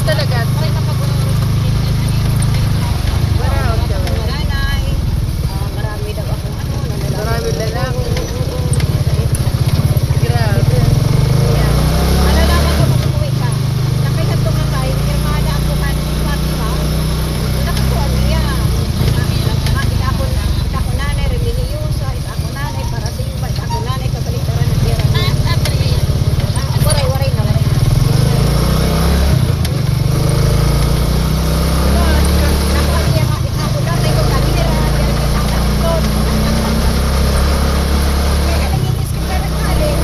talaga. Marami daw ako. Marami lalaki. Grabe. Malalaman ko mag-uwi ka. Nakita ito nga kayo, firmada ako kan Fatima. Nakakuha niya. Ita ako nanay, religyosa, ita ako nanay, para sa iyo ba, ita ako nanay, kabaliktaran ng tira. Waray na. Nakuha niya nga, ita ako nanay, kung kanira, kaya kita ako nagtod. Kaya nanginis ko ka ng galing.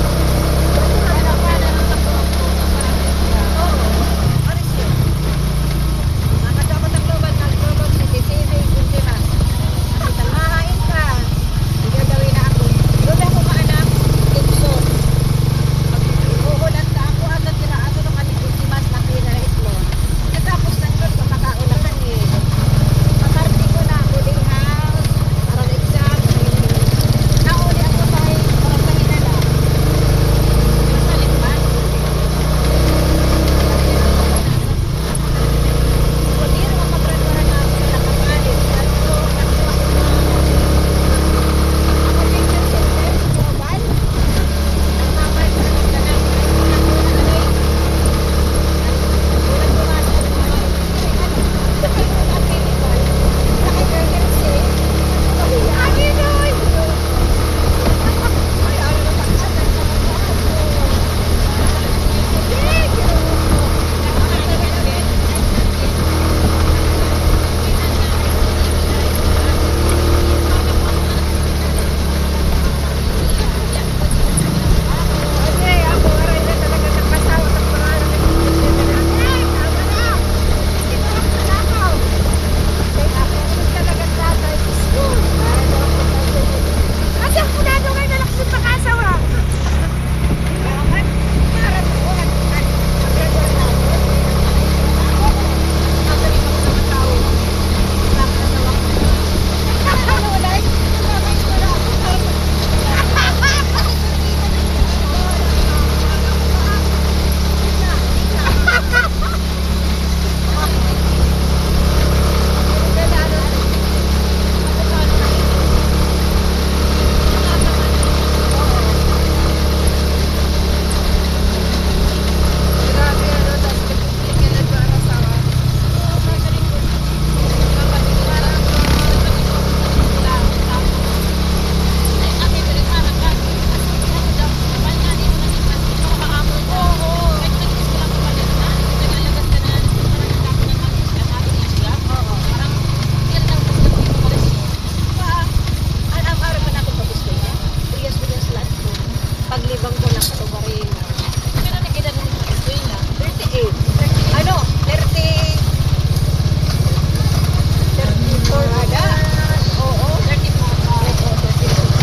Paglibang ko ng katubarin. Kaya na nagkita ng mga eskwela? 38. Ano? 30. 34 ada? Oo. 34. Oo, 34.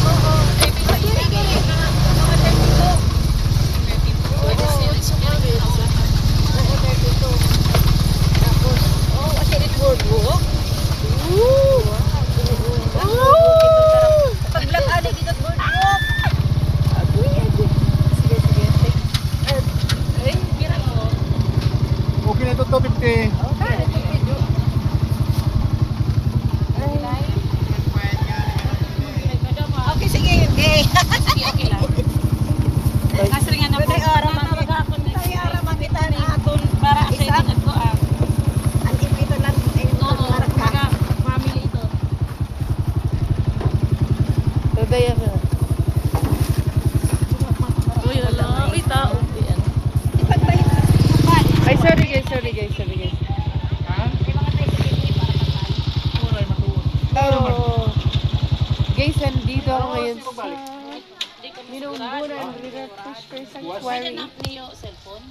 Oo. Giri. Mga 32. Oo, 32. Tapos, asin word book. Woo! Paglakaan na dito board book. Agoy. Sige. Ay, gira mo. Okay na ito, 250. Okay, ito video. Okay, sige. Okay. Okay lang. Kasringan na po. Kaya araman kita na aton para sa inyo ko ang ipito lang Mga family ito. Dadaya na. Uy, alam. Uy, tao. ipagbayad. Ay, sorry guys. Oh. Guys, nandito ako ngayon sa Minumbunan Fish Sanctuary. Niyo cellphone.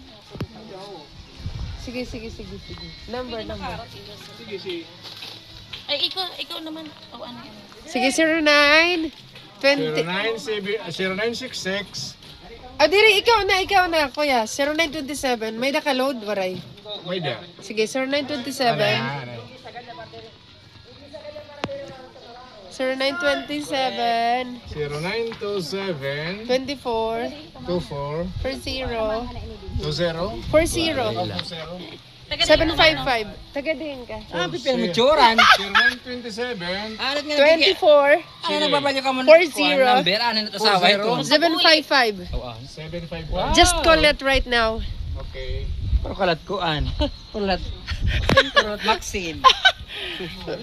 Sige. Number. Ay, ikaw naman. O ano yan? Sige, 09 20. 0966. Diri, ikaw na, kuya. 0927. May naka-load, waray. May da. Sige, 0927. 0927 0927 24 24 40 20 40 755. Tagadihin ka. Ah, pipil mo tsuran. 0927 Ano nga 24 Ano nagbabalyo ka mo 40 number? Ano na asawa ito? 755. Oo. 751. Just call it right now. Okay. Pero kalat kuan. Kulat. Kulat Maxine.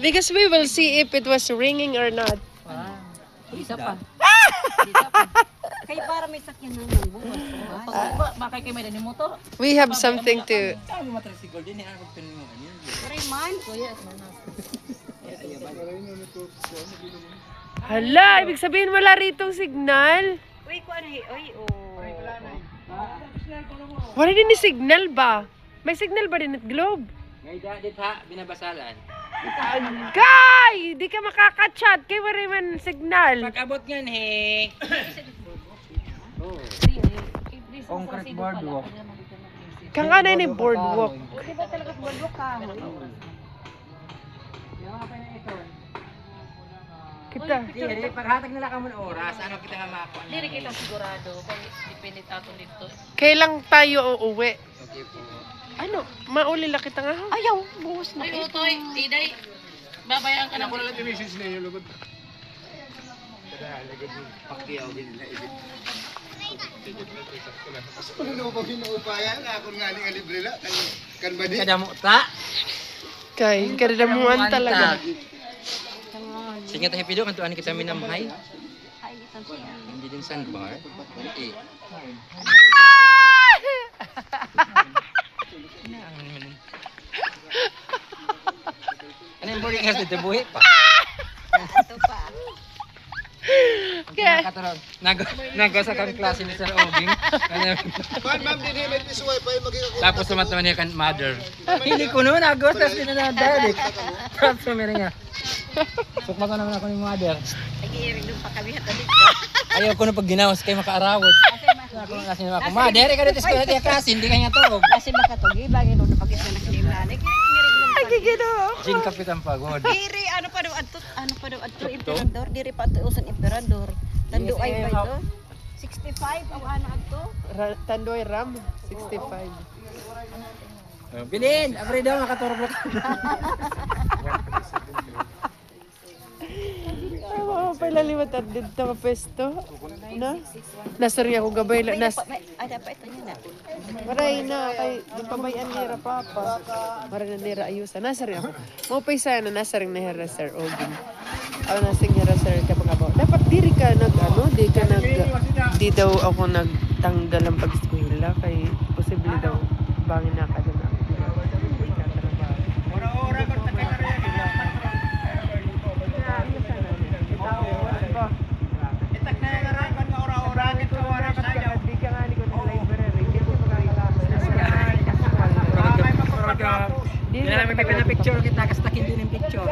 Because we will see if it was ringing or not. Isa pa. Kaya para may sakyan ng buwas. Bakay kayo may daning motor. We have something to... Sabi mo tricycle din eh. Ano pagpinin mo? Ano yun? Rayman. Hala, ibig sabihin wala rito signal. Uy, ko ano uy, Wala din ni signal ba? May signal ba din at Globe? Ngay dit ha, binabasalan. Guy! Di ka makaka-chat. Kaya wala man signal. Pag-abot nga he. Concrete boardwalk. Kang anay ni boardwalk. Di ba talaga bulok ka? Kita. Hindi, paghatag nila ka mo ng oras, ano kita nga makakuha? Dili kita sigurado kung depende ato dito. Kailang tayo uuwi? Okay po. Ano? Mauli lang kita nga. Ayaw, buhos na. Ay, utoy, iday. Babayaan ka na. Ako lang yung message na yung lugod. Pakiyaw din nila. Ano ba hinuupayan? Ako nga ni libre la kan ba di? Kada mo ta. Kay, kadadamuan talaga. Sige tayo pido kanto ani kita minamhay. Hindi din sandbar. Eh. Ano yung boarding house dito buhi pa? Ito pa. Kaya, Nago sa kang klase ni Sir Oging. Man ma'am din may piso wifi magiging Tapos sumat naman niya kan mother. Hindi ko noon agos tapos dinadalik. Tapos meron nga. Sukma ko naman ako ni mother. Nagiiring doon pa kami hatalit. Ayaw ko na pag ginawas kay makaarawod. Ako nga kasi ako. Mother, ikaw dito sa kaya klase, hindi kanya tuog. Kasi makatugi, bagay doon na pagkis na nakinimlanik. Jing kapitan pagod. Diri, ano pa daw adto emperador, diri pa adto usan emperador. Tando ay ba ito? 65 ang ano adto? Tandoy Ram, 65. Bilin, abri daw makaturbo ka. Oo, pailaliwat at dito ka pesto. Na? Nasari ako gabay. Ay dapat ito niya na. Maray na, kay pabayan nira papa. Maray na nira ayusa. Nasari ako. Mapay sana nasari na hera Sir Oging. Ako nasing hera Sir kapag dapat diri ka di daw ako nagtanggal ang pag-eskwela kay posible daw bangin na ka doon. Hindi na namin may picture kita, kastakin din yung picture.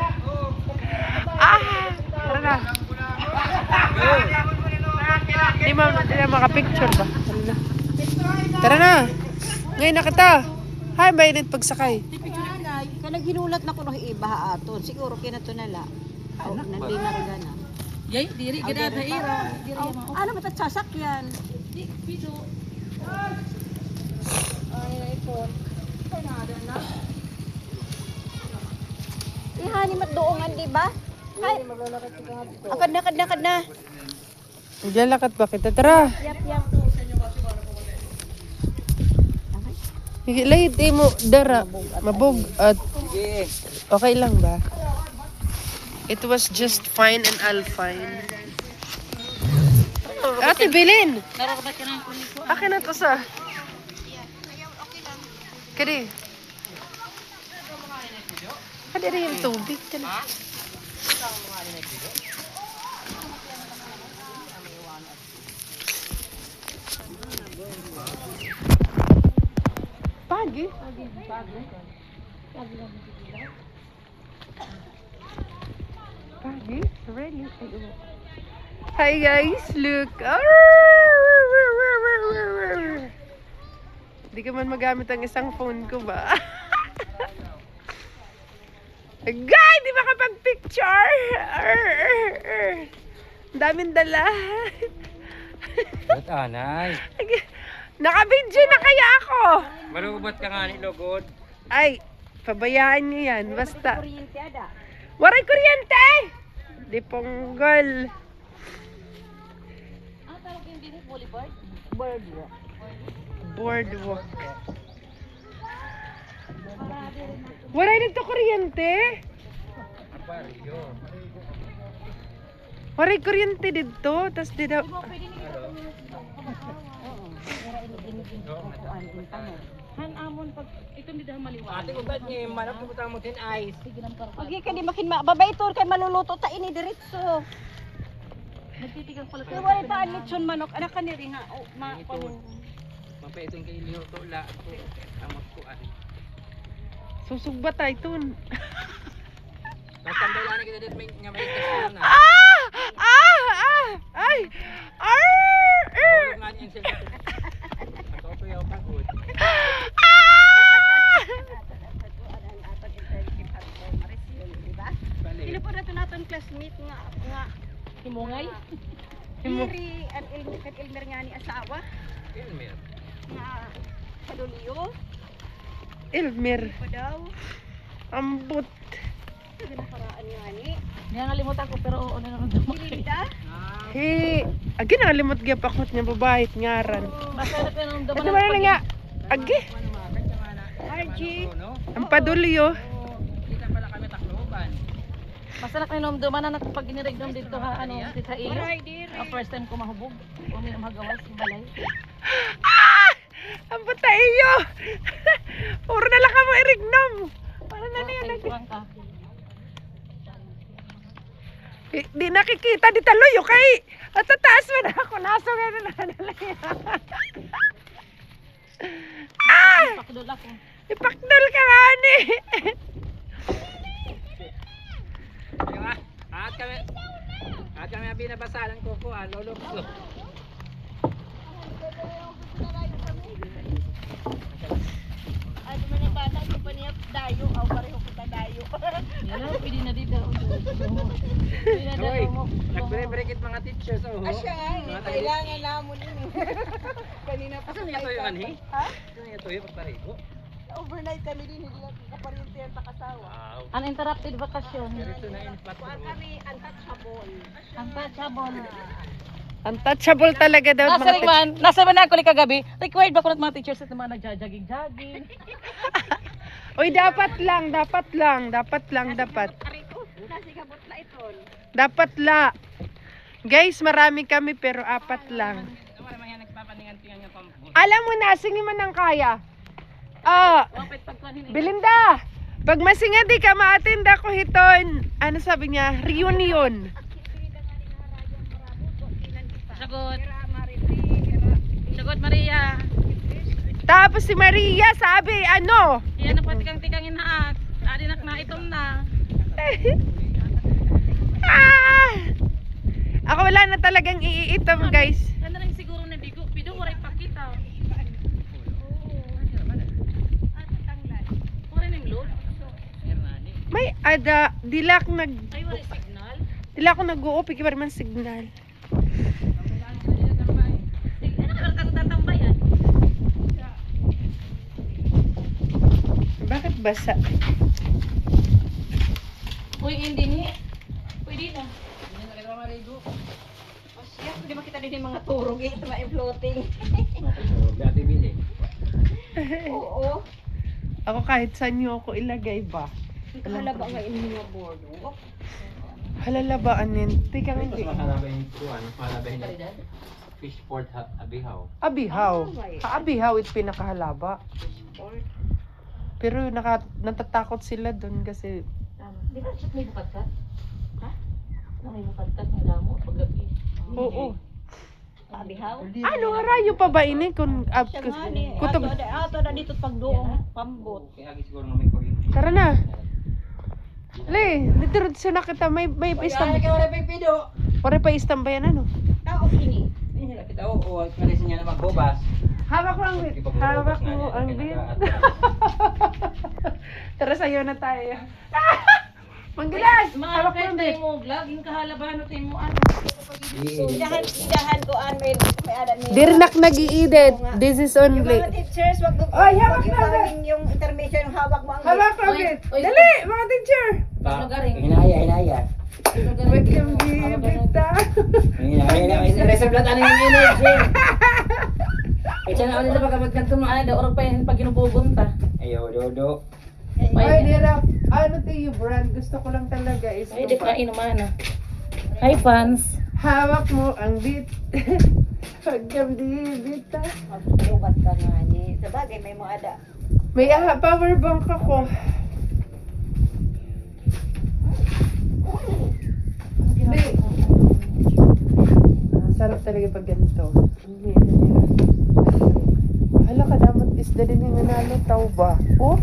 Tara na. Di na makapicture ba? Tara na. Ngayon na kita. Hi, mainit pagsakay. Kanang ginulat na ko no iba aton. Siguro kinato na la. Oh, nandi na rin na. Yay, diri gid na ira. Diri Ano ba ta sasakyan? Di pido. Ay, iPhone. Ihani mat doongan di ba? Ay, akad na. Maglalakat ba kita? Tara. Yap. Late mo, dara. Mabog. At okay lang ba? It was just fine and I'll fine. Ate Bilin! Nararamdaman ka na kunin ko. Akin na to sa... Kadi. Kadi rin yung tubig. Pagi? Pagi? Really? Hi guys, look. Di ka man magamit ang isang phone ko ba? Guy, di makapag-picture. Ang daming dala. Ba't anay? Naka-video na kaya ako. Malubot ka nga ni Lugod. Ay, pabayaan niyo yan. Basta. Kuryente ada. Waray kuryente! Di ponggol. Ah, tawag yung din boulevard? Boardwalk. Boardwalk. Waray nito kuryente. Waray kuryente dito. Tapos di daw. Han amon pag ito hindi dahil maliwanag. Ate ko ba't niya manap pupunta mo din ice? Okay ka di makin babay tur kay maluluto ta ini diretso. Nagtitigang pala Kay wala pa lechon manok anak ka ni nga o ma kuno. Mapaitong kay Lihoto la ako. Amot ko ay. Susugba tayo tun. Mas tambay lang kita dito may nga may kasyon na. Ay! Tulog nga niyan sila. Ako po yaw pagod. Bali. Sino po nato naton classmate nga himungay. Diri at Elmer nga ni asawa Elmer. nga Padulio Elmer. pa daw. Ambot. Ginaparaan nga ni. Nga ngalimutan ko pero ano naman dumak. Linda. Hey, agi nakalimot gyud pakot nga babae at ngaran. Basta na pinong Ito ba na nga? Agi. Archie. Ang padulyo. Kita pala kami takloban. Basta na pinong na pag ginirigdom dito ha ano sa iyo. Aray diri. First time ko mahubog. Kung may magawas ng balay. Ang bata iyo. Puro na lang ka mo irignom. Para na niya Okay, tuwang ka. Di nakikita di taloyo kay. At tataas mo na ako. Naso nga na nanalaya. Pakdol ako. Ipakdal ka nga ni. Yung at kami binabasalan ko ko lolo ko. Ano man ang bata di pa niya dayo aw pareho kita dayo. Yan pwede na dito. Pwede na Hoy, dito mo. nagbre-breakit mga teachers oh. Asya nga kailangan namon ini. Kanina pa Asa niya to yung anhi? Ha? Asa niya to yung pagparigo? Overnight kami din hindi lang kaparinti ang takasawa. Wow. Uninterrupted vacation. Diretso na yung spot Kuan kami untouchable. Untouchable. Untouchable talaga daw. Nasa rin man, nasa man ako ni kagabi. Required ba ko ng mga teachers at mga nagja-jogging-jogging? Uy, dapat lang. Ari ko, nasi gabot la iton. Dapat la. Guys, marami kami pero 4 lang. Wala man yan nagpapaningan-tingan nga pampo. Alam mo na, sige man ang kaya. Ah, Wapit pagkuhanin. Belinda, pag masinga di ka ma-attend ako hiton. Ano sabi niya? Reunion. Sagot. Sagot Maria. Tapos si Maria sabi, ano? Iyan na patikang-tikangin na at. Adinak na itom na. Ah! Ako wala na talagang iitom, guys. Ganda rin siguro na digo. Pido waray pakita. Waray ng load. May ada, dilak nag Ay waray signal. dila ko nag-uupi kibar man signal. Ano ka kang tatambayan? Bakit basa? Uy, hindi ni. Pwede na. Asya, hindi makita din yung mga turog ito may floating. Dati bili. Oo. Ako kahit saan niyo ako ilagay ba? Halaba nga ini mga board. Oh. Halalabaan yan. Tika nga hindi. Mahalabahin kuan, mahalabahin Fishport Abihaw. Abihaw. Abihaw it pinakahalaba. Pero natatakot sila doon kasi Di ba siya may bukadkat? Ha? May bukadkat ng damo paggabi. oo. Abihaw. Ano harayo pa ba ini kung Siya nga ni. kutob. Ato na dito pagdoong pambot. Kaya agi siguro nga may kuryente. Tara na. Le, dito siya nakita may istam. wala pa pido. Pare pa istambayan ano? Tao kini. Kita o kaya niya na magbobas. Hawak ko ang bit. Hawak mo ang bit. Tara sayo na tayo. Manggilas! Mga Hawak mo kahit ang tayo bit. mo vlog, yung kahalabahan natin mo ano. Idahan ko an may ada may. Dirnak nag-i-edit. This is Yung only. mga teachers, wag mo. Ay, hawak yung na, galing yung intermission, hawak mo ang Hawak mo ang Oy, bit. oy. Dali, mga teacher. Magaling. Hinaya. Wag yung bibit ah. Hinaya. Reserve lang yung image eh. Kaya na ulit na pagkabot kanto mo. Ano daw oras pa yan pag ginubugunta. Ayaw, dodo. Ay, Nira. Ano to yung brand? Gusto ko lang talaga is Ay, di pa inuman na. Hi fans. hawak mo ang bit. Wag yung bibit ah. Maglubat ka nga ni. Sa bagay may mga ada. May power bank ako. Hindi. Sarap talaga pag ganito. Hala ka damat isda din yung nanalo tao ba? Oh?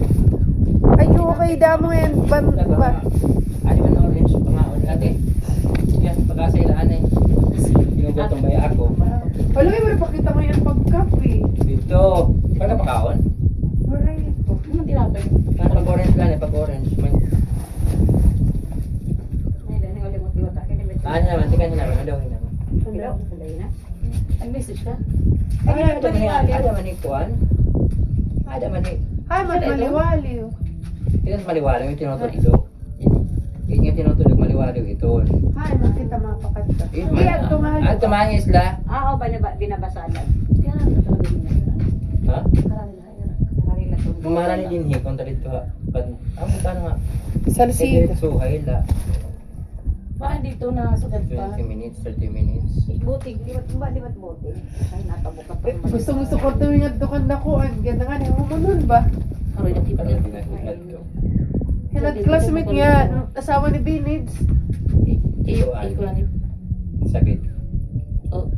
Ay, okay damo yan. Ba? Ano man orange pamaon ate. Yan pagkasa ilaan eh. Ginugotong baya ako. Wala kayo marapakita mo yan pagkape. Dito. Pagka pakaon. Maray. Ano tinapay? Pag orange lang eh. Pag orange. Ay, dahil nga limot mo ta. Kaya may Ano naman. Tingnan nyo naman. Ano daw naman. Hello, salay na. Nag-message ka? Ada man ni Kuan. Ada man ni. Ay, maliwaliw. Tingnan maliwaliw yung tinutulog. Yun yung tinutulog maliwaliw ito. Ay, makita mapakanta. Hindi, at tumahal. At tumangis la. Ah, o binabasalan. Kaya na ito talaga yun. Ha? Karami na yun. Hari na to. Mamara ni din hi kontra dito ha. Ang paano nga? Salsida. So hay la. Bakit dito na sugat pa? 20 minutes, 30 minutes. Butig, di ba't butig? Ay, natabukat pa naman. Gusto ko tuwing at dukan na ko. Ang ganda nga niya. Humunod ba? Aroy na kita Parang niya. pinakikad ko. Hinat classmate nga. Asawa ni Binids. Iyo lang ni. Sakit. Oo.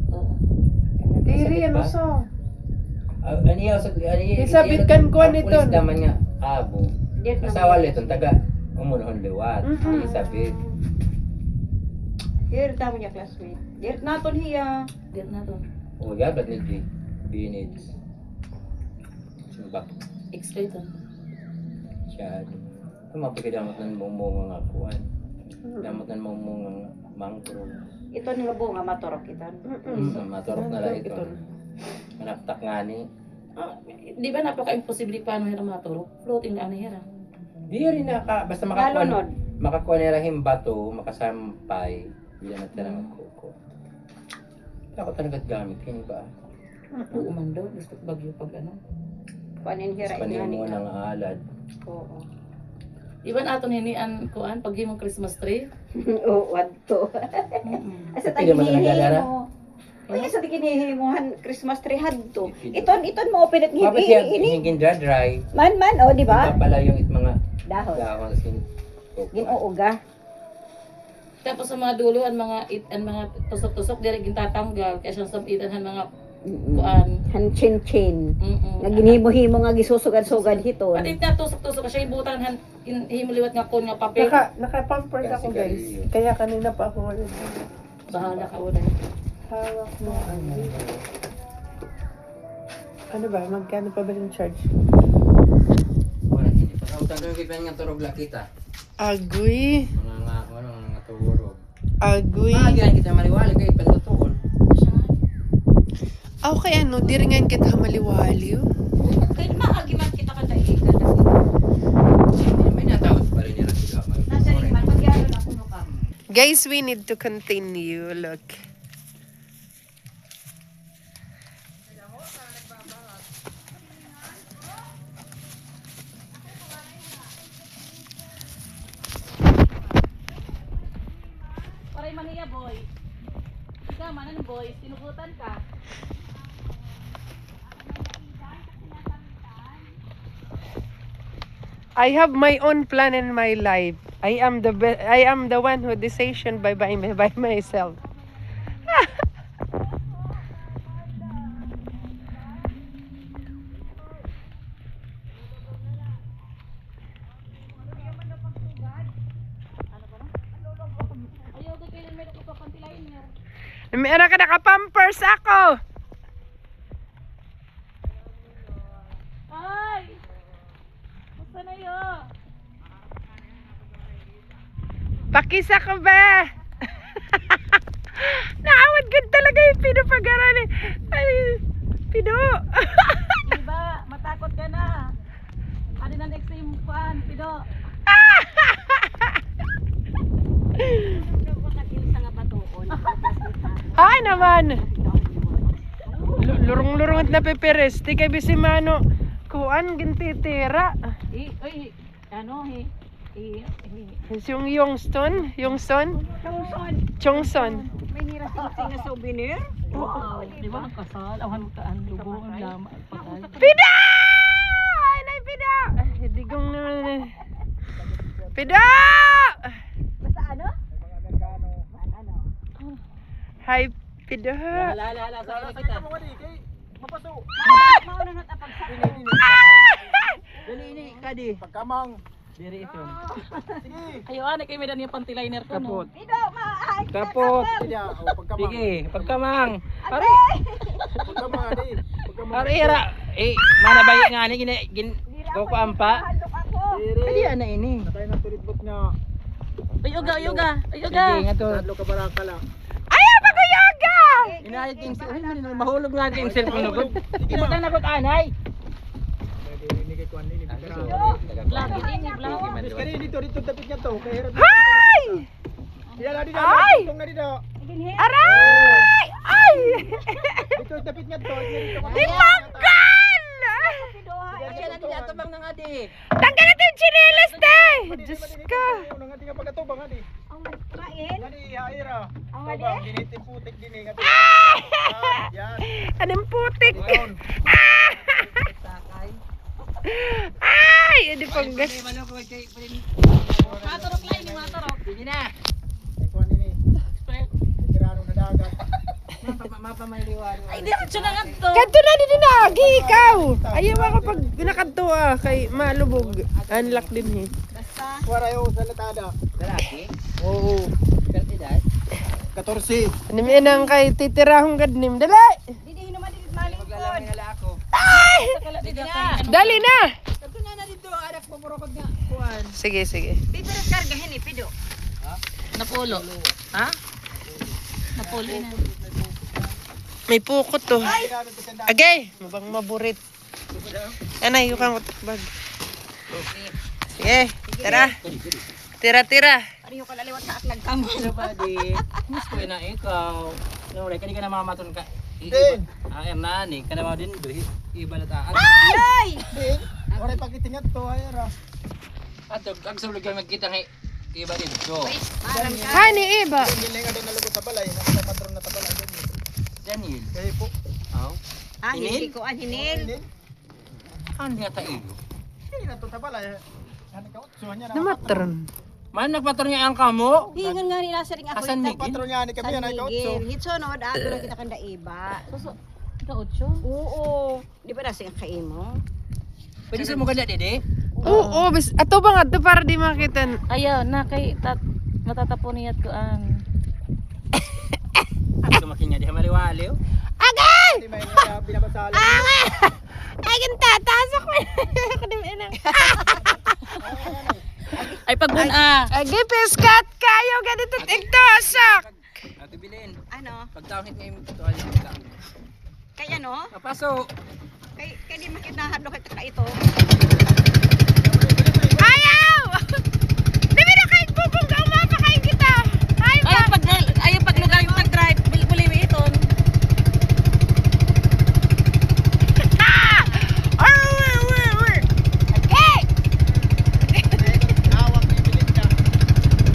Diri, ano ba? sa? Ano yaw sa Isabit kan ko nito. Pulis naman nga abo. Diet na. Asawa litong taga umunohon liwat. Mhm. Isabit. Here, tama niya classmate. Here, naton hiya. Diyan na to. O ya ba't ni Binits. Sumbak. Extra ito. Siya. Mapikidamot ng mumong nga kuan. Damot ng mumong nga mangkro. Ito nilabo nga matorok ito. Maturok na lang ito. Manaktak nga ni. Ah, di ba napaka-imposible paano hira maturo? Floating na hira. Di rin basta Nalunod. makakuha nila himbato, makasampay. Hindi na tira magkuko. Ako talaga gamit, hindi ba? Oo man daw. Gusto ko bagyo pag ano. Panin hira Panin mo nga. ng alad. Oo. Di ba nato hinian kuan pag himong Christmas tree? Oo, wadto. Mm. Asa Pwede mo na taginihi nagdadara? mo. Ay, sa taginihi mo Christmas tree hadto. Iton mo open at Mabit yan, ini. hingin dry. Man, o, di ba? Pala yung mga Dahon. dahon sin. Ginuuga. Tapos sa mga dulo ang mga mga tusok-tusok diri gintatanggal kaya siyang sabitan mga kuan. Han chin-chin. Mm. Nga ginhimo-himo nga gisusugad-sugad hiton. Pati na tusok-tusok kasi ibutan han himliwat nga kon nga papel. Naka-pampers ako guys. Kaya kanina pa ako wala. Bahala ka wala. Hawak mo ang bit. Ano ba? Magkano pa ba yung charge? Wala hindi pa. Ang tanong kita nga turog la kita. Agoy. Mga turog. Agoy. Mga kita maliwali kay palutuon. Okay, ano? Di rin nga kita maliwaliw. Kaya maagi man kita kada ika. May natawag pa rin nila sila. Nasa liman, magyaro na kuno ka. Guys, we need to continue. Look. Paray maniya boy. Ikaw man ano boy, tinugutan ka. I have my own plan in my life. I am the one who decision by myself. Ayaw ko kailan may ko papantilain niya. Meron ka naka-pampers ako. Ay! Basta na yun. Pakisa ka ba? Naawad good talaga yung Pido pag-aral eh. Ay, Pido. Diba, matakot ka na. Ano na next time kuan, Pido? Hi naman. Lurong-lurong at napipiris. Di kay bisimano. Kuan, gintitira. Oy, ano, Yung Yongston? Yongson? Chongson. May nirasing na souvenir. wow, di ba ang kasal? Awan ka ang lubo, ang lama. Pida! Ay, nay, Pida! Hindi kong naman. Pida! Basta ano? Hi, Pida. Hala, sa kita. Mauna na tapagsak. Dali ini kadi. Pagkamang. Diri ito. Ayaw, ano kayo may dani yung pantiliner ko, no? Kapot. Pido, maaay. Kapot. Sige, pagkamang. Ari. Pagkamang adi. Ari ra. Mana bayi nga ni gin ko ampa. Handok ako. Kadi ana ini. Tayo ng tulitbot nga. Yoga. Sige nga to. Hadlo ka baraka lang. Ayaw mag-yoga! Inayat yung mahulog nga yung cellphone ko. Ibutan na ko anay. Vlog, ini vlog. Mas kani dito tapit niya to. Kay hirap. Hi! Dila na dito. Ay! Tong na dito. Aray! Ay! Dito tapit niya to. Dimanggan! Kasi na din ato bang nang adi. Tanggal natin yung chinelas, te! Diyos ka! Nang ati nga pagatubang adi. Ang kain. Adi haira. Ang Tubang adi. ginitin putik din eh. Yan. Anong putik? Ay! Hindi panggas. Maturok lang, ini maturok. Sige na. Ikuan ini. Tirano na dagat. Mapamayliwan. Ay, diretso na nga to. Kanto na din na, agi ikaw! Ayaw ako pag nakanto kay malubog. Unlock din eh. Wara yo sa latada. Lalaki. Oo. Kantidad. 14. Ano mo yan kay titirahong gadnim? Dali! Hindi naman din malingkod. Maglalamay nala ako. Dali na! Kato na dito anak mo burokod nga. Kuan. Sige. Pido rin kargahin eh, Pido. Napulo. Ha? Napulo na. May pukot to. Agay! Mabang maburit. Anay, yukang bag. Sige, tira. Pareho ka laliwat sa aklag kamo. Ano ba di? Gusto na ikaw. No, like kani ka na mamaton ka. Din. Nani, kana mo din do ibalataan. Ay! Din. Wara pakitingat to haira. Ato ang sulog ka magkita kay iba dito. Marang ka. Hani, iba. Din nga doon nalugod sa balay. Nasa patron na tabalay din. Daniel. Kaya po. Aw. Ah, hindi ko hinil. Din. Kan dia ta iyo. Hindi na to tabalay. Ano ka? Suhan niya na. Namatron. Man nagpatron niya ang kamo. Hingan nga ni nasa ring ako. Asan ni? Patron niya ni kami yan ay kautso. Hitsunod, ako lang kita kanda iba. Ika 8. Oo. Di ba nasa yung kaimo? Pwede sa mo kanya dede. Oo, bis ato ba nga to para di makita. Ayaw, na kay matatapon niyat ko ang. Ang sumakin niya di maliwaliw. Agay! Hindi may binabasala. Ay, tatas ako. Kadiminan. Ay, pagbuna. Agay, piskat kayo. Ganito tigto, asak. Ate Bilin, Ano? pagtawid ngayon to ali ka. Kaya no? Papaso. Kaya di makinahadlo kita ka ito. Ayaw! Dami na kahit bubong ka, umapakain kita. Ayaw ba? Ayaw paglugar yung pag-drive. Buliwi ito. Okay! Hawak mo yung bilin ka.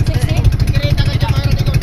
60? Kirita ka dyan mayroon dito.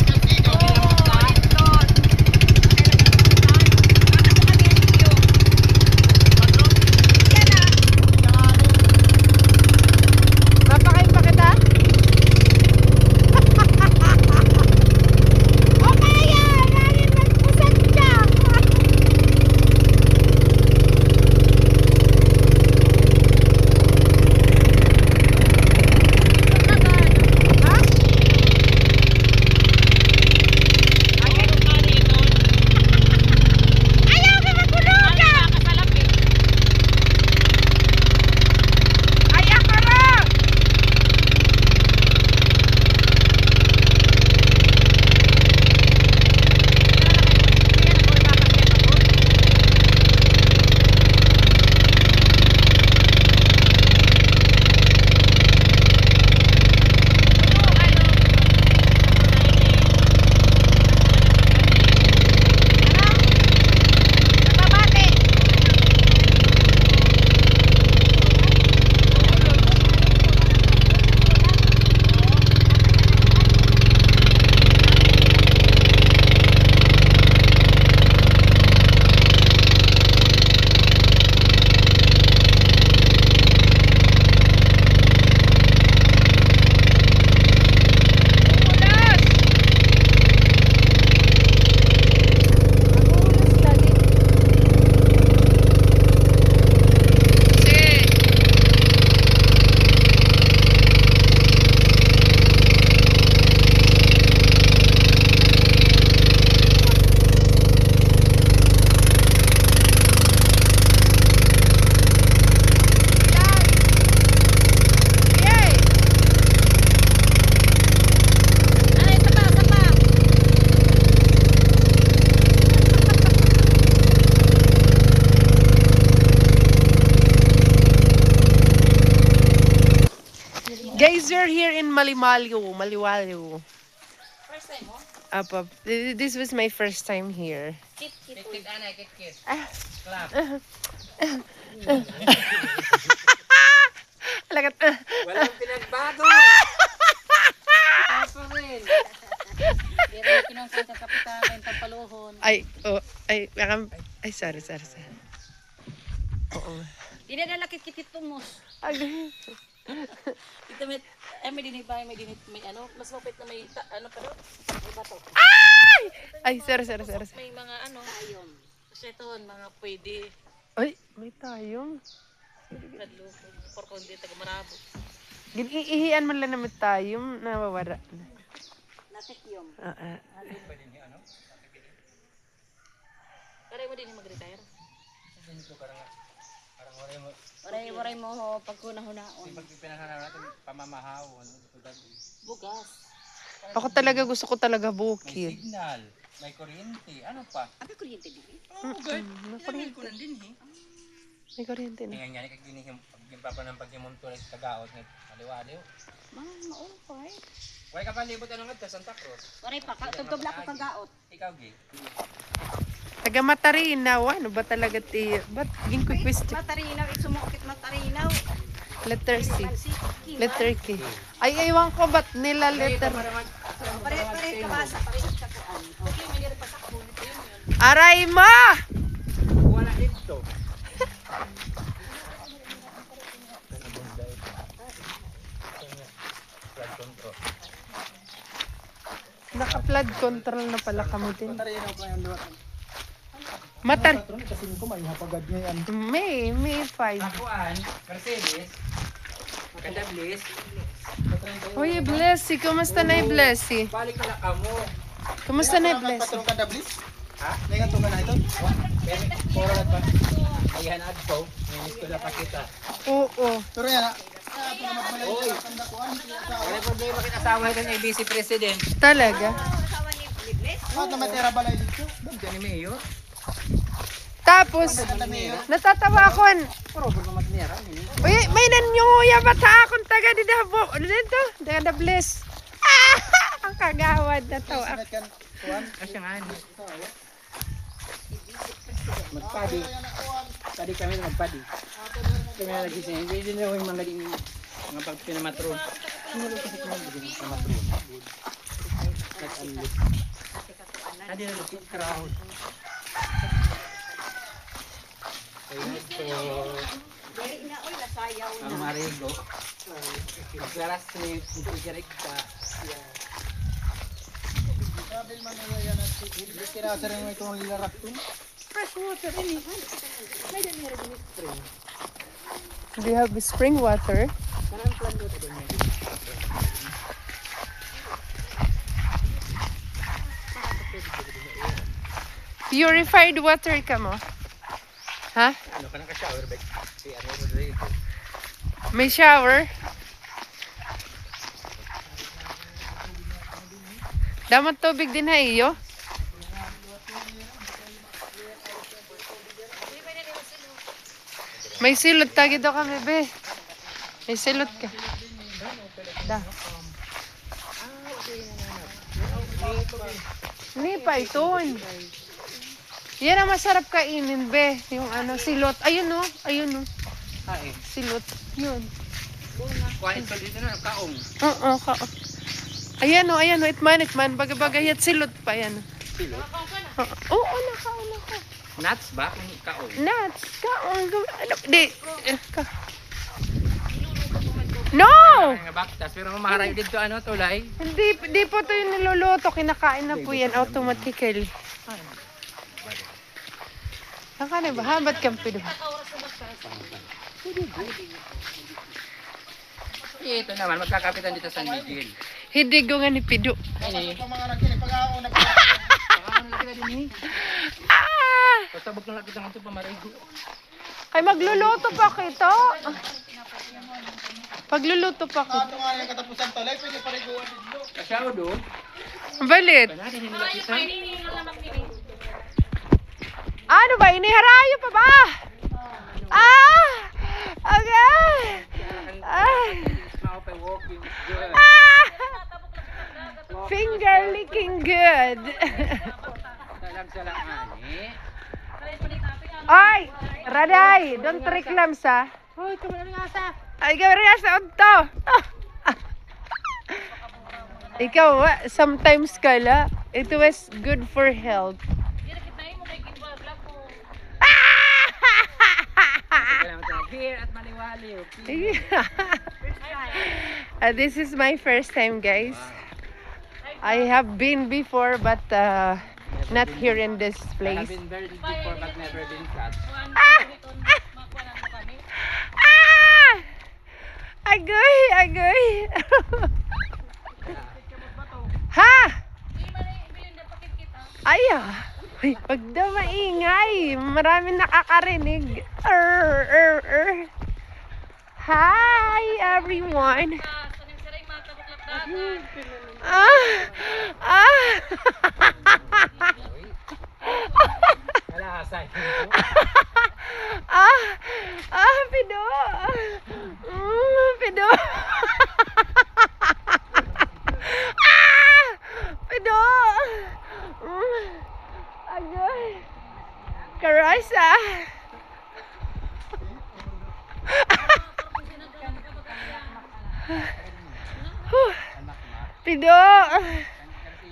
are here in Maliwaliw. First time mo? Apa, this was my first time here. Kit. Anay, kit. Ah. Clap. Alagat. Walang pinagbago. Apa rin. Pero kinungkang sa kapitan, yung pampaluhon. Sorry. Oo. Hindi na lakit-kit tumos. Agay. Ito may dinibay, may ano, mas mapit na may, ano pa doon? May bato. Ay, sorry. May mga ano, ayun. Kasi ito, mga pwede. Ay, may tayong. Kadluko, porkondi, taga-marabo. Giniihian man lang naman tayong nawawara. Natikyom. Kaya mo din yung mag-retire? Waray mo ho pagkunahunahon. Pag pinanghanaw natin, pamamahaw. Bugas. Ako talaga, gusto ko talaga May bukid. signal, may kuryente, ano pa? Abi kuryente din. Oh, good. Inamin ko lang din May kuryente na. Tingnan niya, kagginihim, paghimunto na sa tagaot, aliwaliw. Maupay. Huwag ka pa libot ano nga ta, Santa Cruz. Waray pa tugtog na ako kagaot. Ikaw, Gi. Taga Matarinaw, ano ba talaga ti? Ba't ging quick question? Matarinaw sumukit matarinaw. Letter C. Letter K. Ay, ewan ko ba't nila letter? Pare kabasa pare sa kuan. Okay, may pa sa kuan. Aray mo! Wala dito. Naka-flood control na pala kami din. Tarinaw pa yung luwat. Matar... Kasi ko may hapagad niya yan. May 5. Akuan, Mercedes, Kadablis, Uy, Blessy. Kumusta na yung Blessy? balik ka na kamo. Kumusta na yung Blessy? Patrong ka dablis? Ha? Nangatong ka na ito? Pero, oras pa. Ayan, adto. May gusto na pakita. Oo. Pero yan, Oy, wala problema kinasawa ito ng Vice President. Talaga? At na matera balay dito. Diyan ni Mayor. Tapos, natatawa ako. Pero, ba matnera? Uy, may nanyuya bata akong taga di Dabo. Ano dito? Taga the Bless. Ah! Ang kagawad na to. Sabat kan kuan. Kasi nga, magpadi. Padi kami magpadi. Kami na lagi siya. Hindi na yung mga ding mga pagpinamatron. Hindi na kasi kami din sa matron. Nag-alit. Hindi na lupit crowd. Ayun ito. Ang marigo. Maglaras ni Tigarig ka. Sabi man nila yan at hindi kinasa rin may itong lilarak dun. Do you have spring water? Purified water ka mo? Ha? Ano ka nang ka-shower, Beck? Si ano, Rodrigo. May shower? Damat tubig din ha iyo? May silot tagi daw kami be. May silot ka. Da. Ni pa ito. Yan ang masarap kainin be. Yung ano, silot. Ayun no. Ayun no. Kain. Silot. Yun. Kuhain pa dito na, kaong. Oo, ayan o, itman. Bagay-bagay at silot pa, ayan. Silot? Oo, naka. Nuts ba? Kaong. Nuts, kaon. Ano, di. No! Nga baktas, pero maharay dito ano, tulay. Hindi po ito yung niluluto. Kinakain na po yan automatically. Saan ka na ba? Habat kang pido. Ito naman, magkakapitan dito sa San Miguel. Hindi ko nga ni pido. Ini. Ito mga nagkinig pag-ako na Ano na kita din eh. Ah! Pasabog na lang kita ng ito pamarigo. Ay, magluluto pa kita. Pagluluto pa kita. ito nga yung katapusan talay, pwede pariguan dito. Kasyaw do. Balit. Panatin nila kita. Ano ba? Iniharayo pa ba? Ah! Okay! Ah! Mau pa walking. looking good. Salang-salang ani. Oy, Raday, don't reclam sa. Hoy, kamala nga sa. Ay, ikaw rin sa unto. Ikaw, sometimes kala, it was good for health. Salamat sa beer at maniwali. This is my first time, guys. I have been before, but not here in this I have place. been buried before but never been touched. Agoy, agoy. Ha? Aya. Uy, pag daw maingay, maraming nakakarinig. Hi, everyone. Ah, ah. Wala asay. Pido. Pido. Pido. Agoy. Karasa. Pido.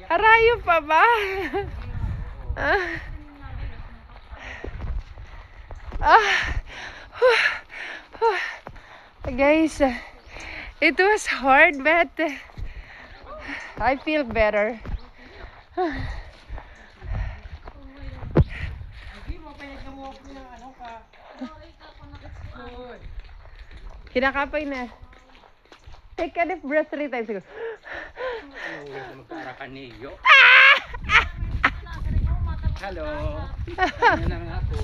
Harayo pa ba? Guys, it was hard, but I feel better. Kinakapay na. Take a deep breath 3 times. Magkaarakan niyo. Hello. Ano na nga ako.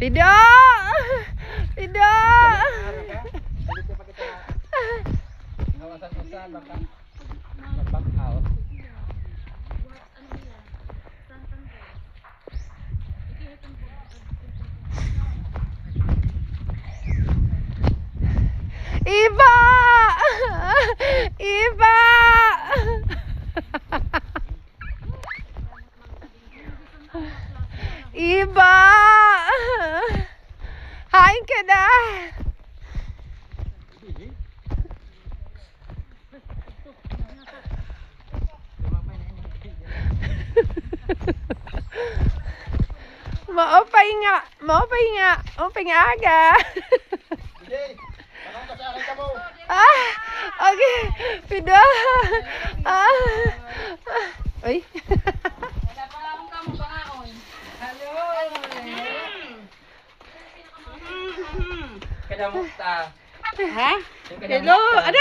Pido! Pido! Nawasan-wasan baka mag-back out. Iba! Iba! Iba! Hain ka na! Maopay nga! Maopay nga! Maopay nga aga! Okay. Pido. Ay. Kadamusta. Ha? Hello. Ano?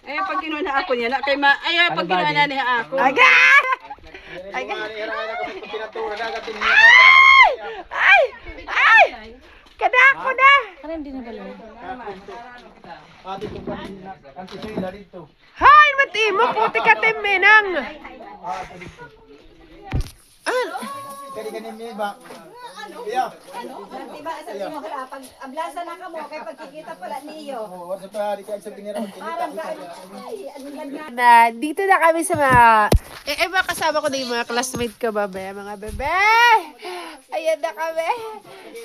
Ay, pag kinuha na ako niya, na kay ma, ay, pag kinuha na niya ako. Aga! Ay! Ay! Kada ako na! Hay, mati mo, puti ka timinang! Diba, sabi mo hala, pag ablasa na ka mo, kay pagkikita pala niyo. Parang ka, ay, ano yan nga. Na, dito na kami sa mga... mga kasama ko na yung mga classmate ko, babe. Mga bebe! Ayan na kami.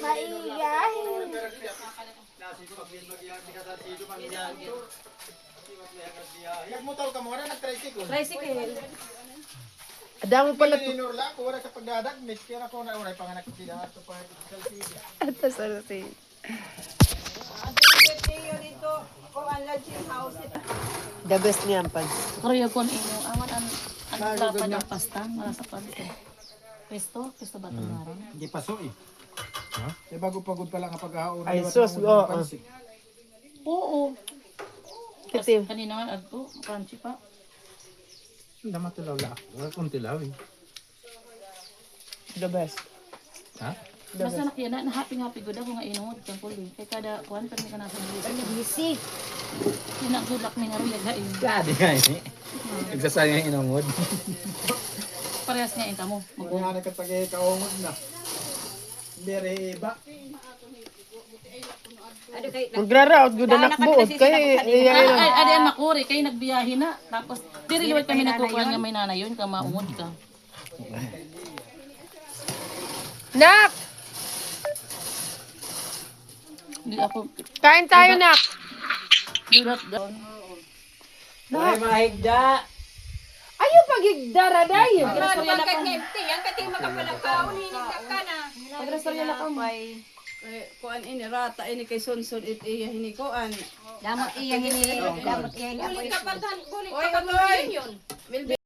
Maingay. Nagmotor ka muna, nag-tricycle. Tricycle. Adamo pala to. Inurla ko, wala sa pagdadagmit. Kaya ako na unay panganak sila. Ito pa sa sila. Ito sa natin. Niyo dito, kung ang lodging house, The best niyan pag. Karaya po ang inyo. Awan ang dapat ng pasta. Marasa pa dito. Pesto ba ito nga rin? Hindi paso eh. Ha? Eh bago pagod pa lang ang pag-aon. Ay, sus, oo. Oo. Kitim. Kanina nga, crunchy pa. Hindi matulaw lang ako. Wala kong tilaw eh. The best. Ha? Basta nakiyana, na-happy good ako nga inungod kang puli. Kaya kada kuwan, pero may ka nasa busy. Pinagulak ni nga rin yagain. Dati nga eh. Nagsasayang inungod. Parehas nga ka mo. Kung nga nagkatagay kaungod na. Hindi rin iba. Ano kay Magra-route, gud na nakbuot. Kay, Adi ang makuri, kayo nagbiyahe na. Tapos, diriliwat kami nagkukuhan nga may nanay yun, kamaungod ka. Nak! Hindi ako, Kain tayo, Nak! do not down. Ay, mahigda. Ayaw pagigdara dayo. yan kati makapalakaon hinig ka na. Pagrastorya na kamay. Kuan ini rata ini kay sunsun it iya hinikuan. Damot iya hini, damot iya. Oy, oy.